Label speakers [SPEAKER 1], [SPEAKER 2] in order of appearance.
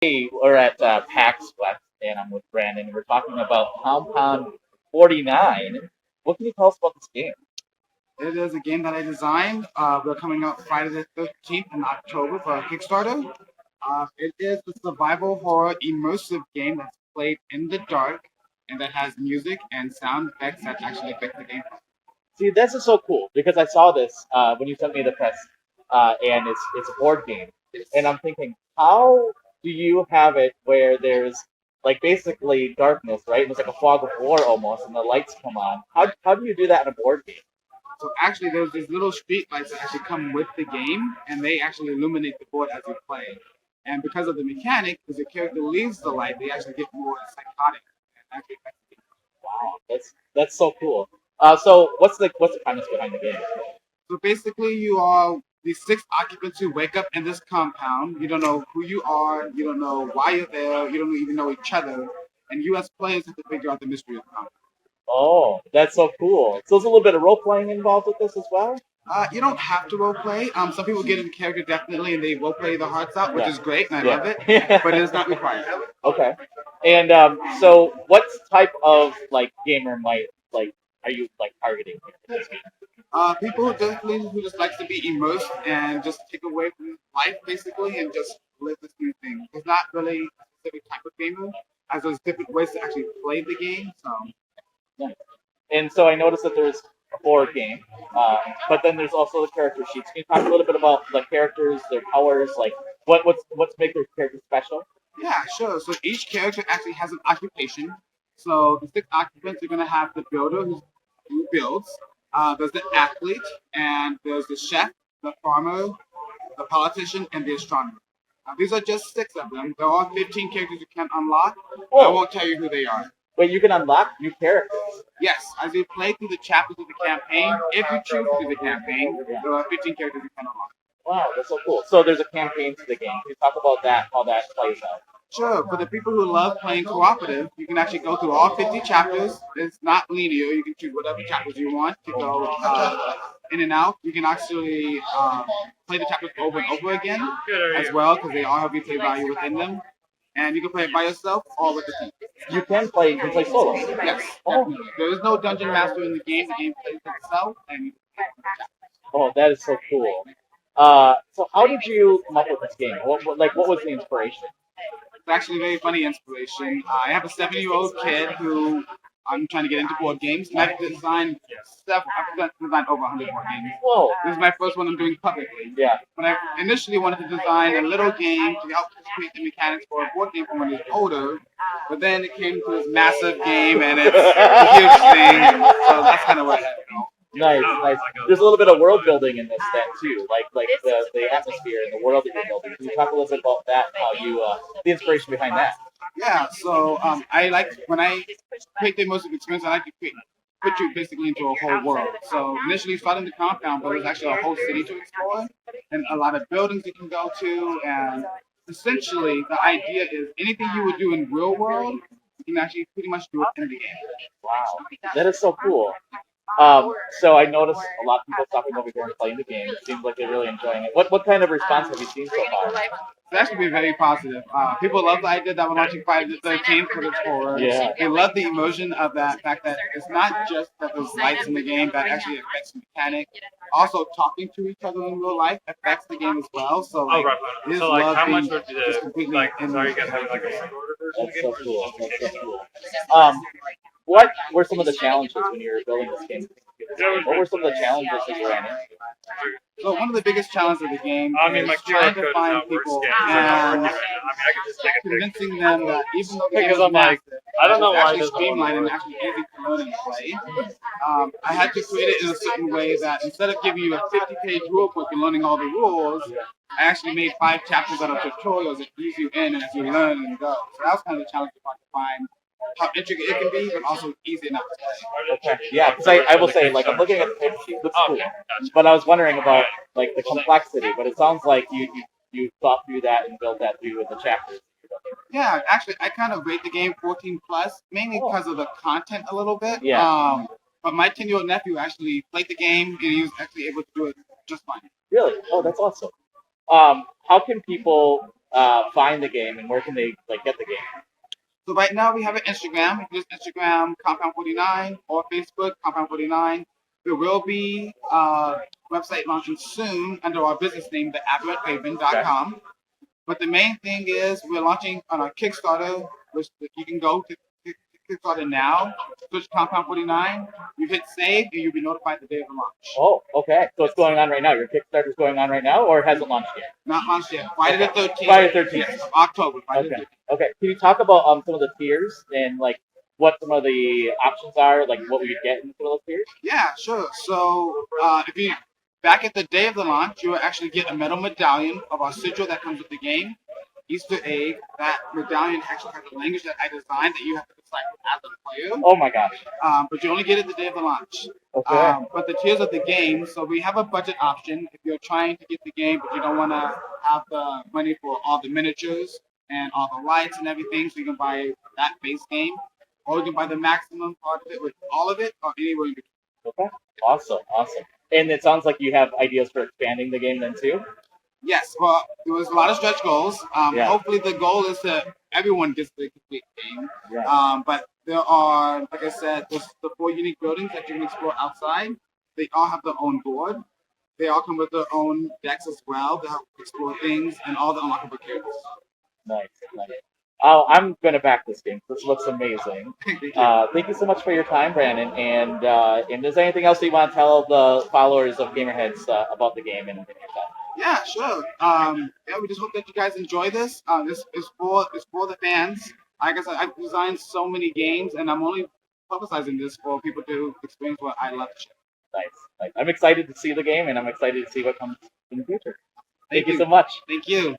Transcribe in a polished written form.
[SPEAKER 1] Hey, we're at PAX West, and I'm with Brandon. We're talking about Compound 49. What can you tell us about this game?
[SPEAKER 2] It is a game that I designed. We're coming out Friday the 13th in October for a Kickstarter. It is a survival horror immersive game that's played in the dark and that has music and sound effects that actually affect the game.
[SPEAKER 1] See, this is so cool because I saw this when you sent me the press, and it's a board game, and I'm thinking, how do you have it where there's like basically darkness, right? And it's like a fog of war almost, and the lights come on. How do you do that in a board game?
[SPEAKER 2] So actually, there's these little street lights that actually come with the game, and they actually illuminate the board as you play. And because of the mechanic, as your character leaves the light, they actually get more psychotic and actually affect the game.
[SPEAKER 1] Wow, that's so cool. So what's the premise behind the game?
[SPEAKER 2] So basically, you are these six occupants who wake up in this compound. You don't know who you are. You don't know why you're there. You don't even know each other. And you as players have to figure out the mystery of the compound.
[SPEAKER 1] Oh, that's so cool. So there's a little bit of role playing involved with this as well.
[SPEAKER 2] You don't have to role play. Some people get in character definitely, and they role play their hearts out, which
[SPEAKER 1] Yeah.
[SPEAKER 2] is great, and I
[SPEAKER 1] Yeah.
[SPEAKER 2] love it. But it is not required.
[SPEAKER 1] Okay. And so what type of like gamer might like are you like targeting in this game?
[SPEAKER 2] People who just likes to be immersed and just take away from life basically, and just live this new thing. It's not really a specific type of gamer, as there's different ways to actually play the game. So.
[SPEAKER 1] Nice. And so I noticed that there's a board game, but then there's also the character sheets. Can you talk a little bit about the characters, their powers, like what's make their character special?
[SPEAKER 2] Yeah, sure. So each character actually has an occupation. So the six occupants are going to have the builder who builds. There's the athlete, and there's the chef, the farmer, the politician, and the astronomer. These are just six of them. There are 15 characters you can unlock. I won't tell you who they are.
[SPEAKER 1] Wait, you can unlock new characters.
[SPEAKER 2] Yes, as you play through the chapters of the campaign, if you choose to do the campaign, there are 15 characters you can unlock.
[SPEAKER 1] Wow, that's so cool. So there's a campaign to the game. Can you talk about that, how that plays out?
[SPEAKER 2] Sure, for the people who love playing cooperative, you can actually go through all 50 chapters. It's not linear. You can choose whatever chapters you want to go in and out. You can actually play the chapters over and over again as well because they all have replay value within them. And you can play it by yourself or with the team.
[SPEAKER 1] You can play solo.
[SPEAKER 2] Yes. Oh. There is no dungeon master in the game. The game plays itself. And
[SPEAKER 1] oh, that is so cool. So how did you come up with this game? What was the inspiration?
[SPEAKER 2] It's actually a very funny inspiration. I have a 7-year-old kid who I'm trying to get into board games, and I've designed over 100 board games.
[SPEAKER 1] Whoa!
[SPEAKER 2] This is my first one I'm doing publicly.
[SPEAKER 1] Yeah.
[SPEAKER 2] But I initially wanted to design a little game to help create the mechanics for a board game for when he's older. But then it came to this massive game, and it's a huge thing. So that's kind of what I had to go.
[SPEAKER 1] Nice, nice. There's a little bit of world building in this then too, like the atmosphere and the world that you're building. Can you talk a little bit about that? How you the inspiration behind that?
[SPEAKER 2] Yeah. So I like when I create the immersive experience. I like to put you basically into a whole world. So initially starting the compound, but there's actually a whole city to explore and a lot of buildings you can go to. And essentially, the idea is anything you would do in real world, you can actually pretty much do it in the game.
[SPEAKER 1] Wow, that is so cool. So I noticed a lot of people stopping over here and playing the game. It seems like they're really enjoying it. What kind of response have you seen so far?
[SPEAKER 2] It's actually been very positive. People love the idea that we're launching Friday the 13th for its horror.
[SPEAKER 1] Yeah.
[SPEAKER 2] They love the immersion of that fact that it's not just that there's lights in the game that actually affects the mechanic. Also, talking to each other in real life affects the game as well. So, like,
[SPEAKER 3] how much would
[SPEAKER 2] just completely
[SPEAKER 3] sorry, you guys having like a single order version?
[SPEAKER 1] That's so cool. That's so cool. What were some of the challenges when you were building this game? What were some of the challenges that you ran into?
[SPEAKER 2] So one of the biggest challenges of the game
[SPEAKER 3] I mean, my
[SPEAKER 2] is
[SPEAKER 3] QR
[SPEAKER 2] trying
[SPEAKER 3] code
[SPEAKER 2] to
[SPEAKER 3] is
[SPEAKER 2] find
[SPEAKER 3] not
[SPEAKER 2] people
[SPEAKER 3] working. It's not
[SPEAKER 2] and
[SPEAKER 3] working right now. I mean, I could just take a picture.
[SPEAKER 2] convincing them that even though the game
[SPEAKER 3] Because
[SPEAKER 2] is
[SPEAKER 3] I'm like,
[SPEAKER 2] massive,
[SPEAKER 3] I don't know
[SPEAKER 2] it's
[SPEAKER 3] why
[SPEAKER 2] actually
[SPEAKER 3] this one
[SPEAKER 2] streamlined and
[SPEAKER 3] works.
[SPEAKER 2] actually easy to learn and play. I had to create it in a certain way that instead of giving you a 50-page rule book and learning all the rules, I actually made 5 chapters out of tutorials that ease you in as you learn and go. So that was kind of the challenge to find how intricate it can be, but also easy enough to play.
[SPEAKER 1] Okay. Yeah, because I will say, like, I'm looking at the paper sheet, it looks cool. But I was wondering about, like, the complexity. But it sounds like you thought through that and built that through with the chapters.
[SPEAKER 2] Yeah, actually, I kind of rate the game 14 plus, mainly because of the content a little bit.
[SPEAKER 1] Yeah.
[SPEAKER 2] But my 10-year-old nephew actually played the game, and he was actually able to do it just fine.
[SPEAKER 1] Really? Oh, that's awesome. How can people find the game, and where can they like get the game?
[SPEAKER 2] So right now we have an Instagram. You can just Instagram Compound49 or Facebook Compound49. There will be a website launching soon under our business name, theappletraven.com. But the main thing is we're launching on our Kickstarter, which you can go to Kickstarter now, search Compound 49, you hit save, and you'll be notified the day of the launch.
[SPEAKER 1] Oh, okay. So it's going on right now. Your Kickstarter's going on right now, or it hasn't launched yet?
[SPEAKER 2] Not launched yet. Friday the 13th.
[SPEAKER 1] Friday the 13th.
[SPEAKER 2] Yes, October. Friday the
[SPEAKER 1] Okay.
[SPEAKER 2] 13th.
[SPEAKER 1] Okay. Can you talk about some of the tiers and like what some of the options are, like what we would get in some of those tiers?
[SPEAKER 2] Yeah, sure. So if you back at the day of the launch, you will actually get a metal medallion of our sigil that comes with the game. Easter egg, that medallion actually has a language that I designed that you have to decipher as a player.
[SPEAKER 1] Oh my gosh.
[SPEAKER 2] But you only get it the day of the launch.
[SPEAKER 1] Okay.
[SPEAKER 2] But the tiers of the game, so we have a budget option. If you're trying to get the game, but you don't want to have the money for all the miniatures and all the lights and everything, so you can buy that base game. Or you can buy the maximum part of it with all of it, or anywhere in between.
[SPEAKER 1] Okay. Awesome. Awesome. And it sounds like you have ideas for expanding the game then too?
[SPEAKER 2] Yes, well, there was a lot of stretch goals.
[SPEAKER 1] Yeah.
[SPEAKER 2] Hopefully the goal is that everyone gets the complete game.
[SPEAKER 1] Yeah.
[SPEAKER 2] But there are, like I said, there's the 4 unique buildings that you can explore outside. They all have their own board. They all come with their own decks as well to help explore things and all the unlockable characters.
[SPEAKER 1] Nice. Nice. Oh, I'm gonna back this game. This looks amazing.
[SPEAKER 2] Thank you.
[SPEAKER 1] Thank you so much for your time, Brandon. And is there anything else that you want to tell the followers of Gamerheads about the game and your time?
[SPEAKER 2] Yeah, sure. Yeah, we just hope that you guys enjoy this. This is for the fans. Like I said, I've designed so many games, and I'm only publicizing this for people to experience what I love to share.
[SPEAKER 1] Nice. Nice. I'm excited to see the game, and I'm excited to see what comes in the future.
[SPEAKER 2] Thank
[SPEAKER 1] you
[SPEAKER 2] you
[SPEAKER 1] so much.
[SPEAKER 2] Thank you.